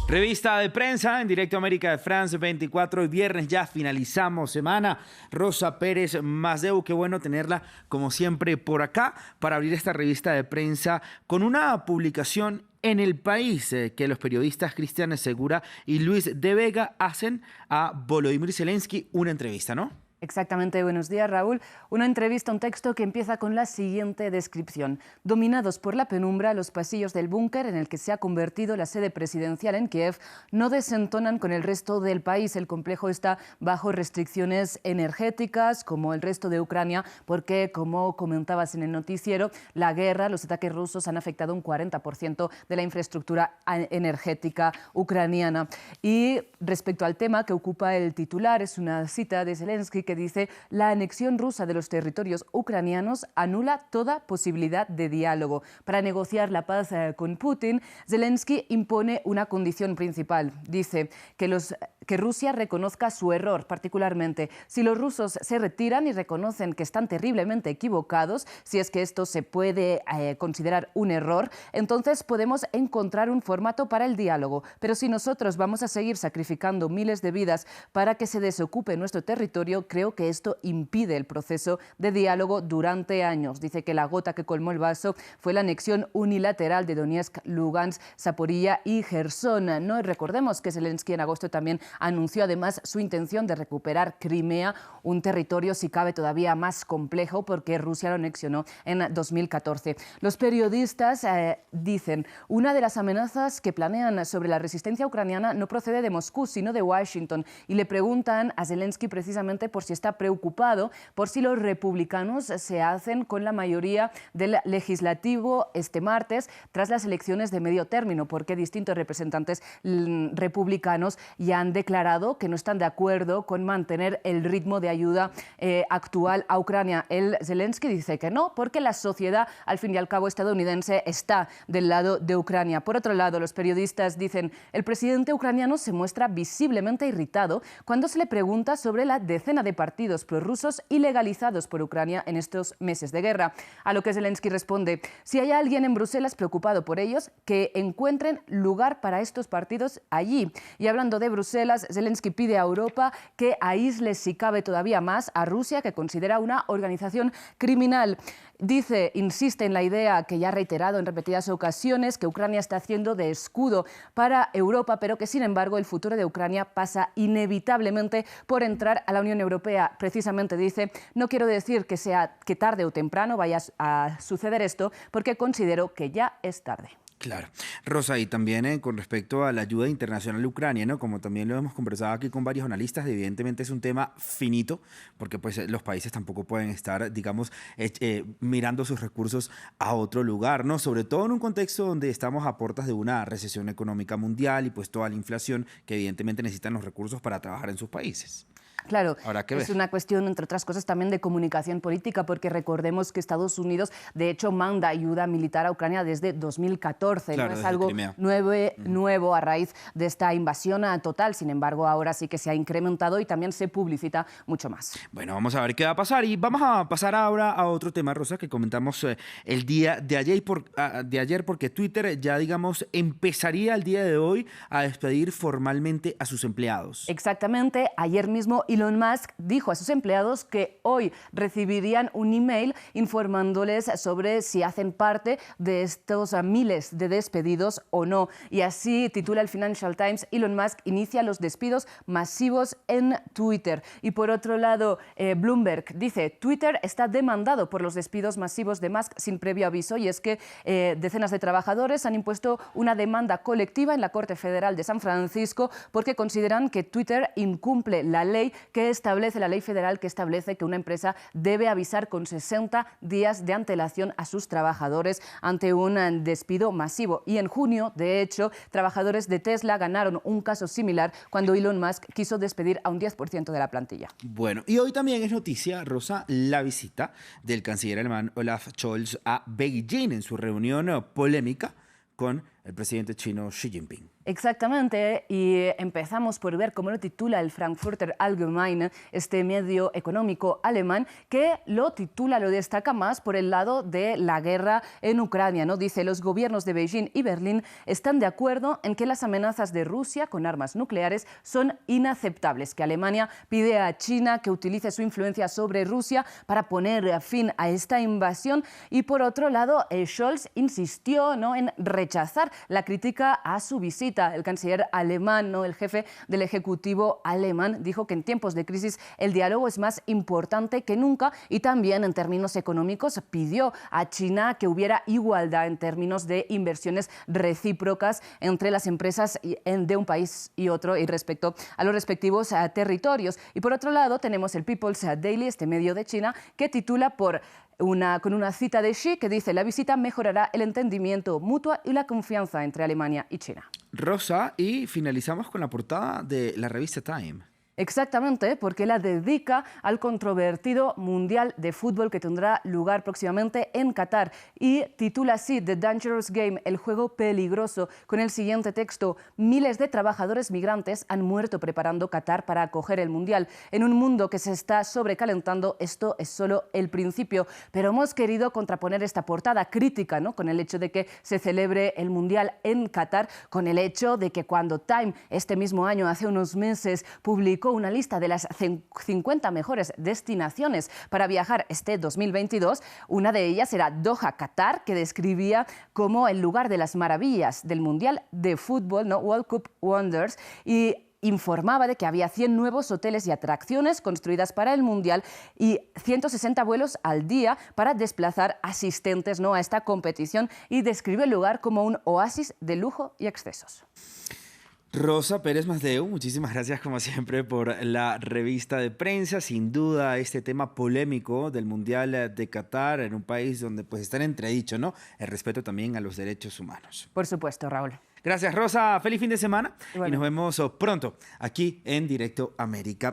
Revista de prensa en directo América de France 24 y viernes ya finalizamos semana. Rosa Pérez Masdeu, qué bueno tenerla como siempre por acá para abrir esta revista de prensa con una publicación en El País que los periodistas Cristian Segura y Luis de Vega hacen a Volodymyr Zelensky una entrevista, ¿no? Exactamente, buenos días Raúl. Una entrevista, un texto que empieza con la siguiente descripción. Dominados por la penumbra, los pasillos del búnker en el que se ha convertido la sede presidencial en Kiev no desentonan con el resto del país. El complejo está bajo restricciones energéticas como el resto de Ucrania porque, como comentabas en el noticiero, la guerra, los ataques rusos han afectado un 40% de la infraestructura energética ucraniana. Y respecto al tema que ocupa el titular, es una cita de Zelensky que dice: la anexión rusa de los territorios ucranianos anula toda posibilidad de diálogo. Para negociar la paz con Putin, Zelensky impone una condición principal. Dice que Rusia reconozca su error, particularmente si los rusos se retiran y reconocen que están terriblemente equivocados, si es que esto se puede considerar un error, entonces podemos encontrar un formato para el diálogo. Pero si nosotros vamos a seguir sacrificando miles de vidas para que se desocupe nuestro territorio, creo que esto impide el proceso de diálogo durante años. Dice que la gota que colmó el vaso fue la anexión unilateral de Donetsk, Lugansk, Zaporilla y Jersón. No recordemos que Zelensky en agosto también anunció además su intención de recuperar Crimea, un territorio si cabe todavía más complejo porque Rusia lo anexionó en 2014. Los periodistas dicen: una de las amenazas que planean sobre la resistencia ucraniana no procede de Moscú, sino de Washington, y le preguntan a Zelensky precisamente por si está preocupado por si los republicanos se hacen con la mayoría del legislativo este martes tras las elecciones de medio término, porque distintos representantes republicanos ya han declarado que no están de acuerdo con mantener el ritmo de ayuda actual a Ucrania. Zelensky dice que no, porque la sociedad, al fin y al cabo, estadounidense está del lado de Ucrania. Por otro lado, los periodistas dicen: el presidente ucraniano se muestra visiblemente irritado cuando se le pregunta sobre la decena de partidos prorrusos ilegalizados por Ucrania en estos meses de guerra. A lo que Zelensky responde: si hay alguien en Bruselas preocupado por ellos, que encuentren lugar para estos partidos allí. Y hablando de Bruselas, Zelensky pide a Europa que aísle si cabe todavía más a Rusia, que considera una organización criminal. Dice, insiste en la idea que ya ha reiterado en repetidas ocasiones, que Ucrania está haciendo de escudo para Europa, pero que sin embargo el futuro de Ucrania pasa inevitablemente por entrar a la Unión Europea. Precisamente dice: no quiero decir que tarde o temprano vaya a suceder esto, porque considero que ya es tarde. Claro. Rosa, y también con respecto a la ayuda internacional a Ucrania, ¿no? Como también lo hemos conversado aquí con varios analistas, evidentemente es un tema finito, porque pues los países tampoco pueden estar, digamos, mirando sus recursos a otro lugar, ¿no? Sobre todo en un contexto donde estamos a puertas de una recesión económica mundial y pues toda la inflación que evidentemente necesitan los recursos para trabajar en sus países. Claro, es una cuestión, entre otras cosas, también de comunicación política, porque recordemos que Estados Unidos, de hecho, manda ayuda militar a Ucrania desde 2014. Claro, no es algo nuevo a raíz de esta invasión total. Sin embargo, ahora sí que se ha incrementado y también se publicita mucho más. Bueno, vamos a ver qué va a pasar. Y vamos a pasar ahora a otro tema, Rosa, que comentamos el día de ayer, porque Twitter ya, digamos, empezaría el día de hoy a despedir formalmente a sus empleados. Exactamente. Ayer mismo Elon Musk dijo a sus empleados que hoy recibirían un email informándoles sobre si hacen parte de estos miles de despedidos o no. Y así titula el Financial Times: Elon Musk inicia los despidos masivos en Twitter. Y por otro lado, Bloomberg dice: Twitter está demandado por los despidos masivos de Musk sin previo aviso, y es que decenas de trabajadores han impuesto una demanda colectiva en la Corte Federal de San Francisco porque consideran que Twitter incumple la ley la ley federal que establece que una empresa debe avisar con 60 días de antelación a sus trabajadores ante un despido masivo. Y en junio, de hecho, trabajadores de Tesla ganaron un caso similar cuando Elon Musk quiso despedir a un 10% de la plantilla. Bueno, y hoy también es noticia, Rosa, la visita del canciller alemán Olaf Scholz a Beijing en su reunión polémica con el presidente chino Xi Jinping. Exactamente, y empezamos por ver cómo lo titula el Frankfurter Allgemeine, este medio económico alemán, que lo destaca más por el lado de la guerra en Ucrania, ¿no? Dice, los gobiernos de Beijing y Berlín están de acuerdo en que las amenazas de Rusia con armas nucleares son inaceptables, que Alemania pide a China que utilice su influencia sobre Rusia para poner fin a esta invasión, y por otro lado, Scholz insistió, ¿no?, en rechazar la crítica a su visita. El canciller alemán, ¿no?, el jefe del Ejecutivo alemán, dijo que en tiempos de crisis el diálogo es más importante que nunca, y también en términos económicos pidió a China que hubiera igualdad en términos de inversiones recíprocas entre las empresas de un país y otro y respecto a los respectivos territorios. Y por otro lado tenemos el People's Daily, este medio de China, que titula con una cita de Xi que dice: la visita mejorará el entendimiento mutuo y la confianza entre Alemania y China. Rosa, y finalizamos con la portada de la revista Time. Exactamente, porque la dedica al controvertido Mundial de Fútbol que tendrá lugar próximamente en Qatar, y titula así The Dangerous Game, el juego peligroso, con el siguiente texto: miles de trabajadores migrantes han muerto preparando Qatar para acoger el Mundial. En un mundo que se está sobrecalentando, esto es solo el principio. Pero hemos querido contraponer esta portada crítica, ¿no?, con el hecho de que se celebre el Mundial en Qatar, con el hecho de que cuando Time este mismo año, hace unos meses, publicó una lista de las 50 mejores destinaciones para viajar este 2022. Una de ellas era Doha, Qatar, que describía como el lugar de las maravillas del Mundial de Fútbol, ¿no?, World Cup Wonders, y informaba de que había 100 nuevos hoteles y atracciones construidas para el Mundial y 160 vuelos al día para desplazar asistentes, ¿no?, a esta competición, y describe el lugar como un oasis de lujo y excesos. Rosa Pérez Masdeu, muchísimas gracias como siempre por la revista de prensa. Sin duda, este tema polémico del Mundial de Qatar, en un país donde pues está en entredicho, ¿no?, el respeto también a los derechos humanos. Por supuesto, Raúl. Gracias, Rosa. Feliz fin de semana. Bueno. Y nos vemos pronto aquí en Directo América.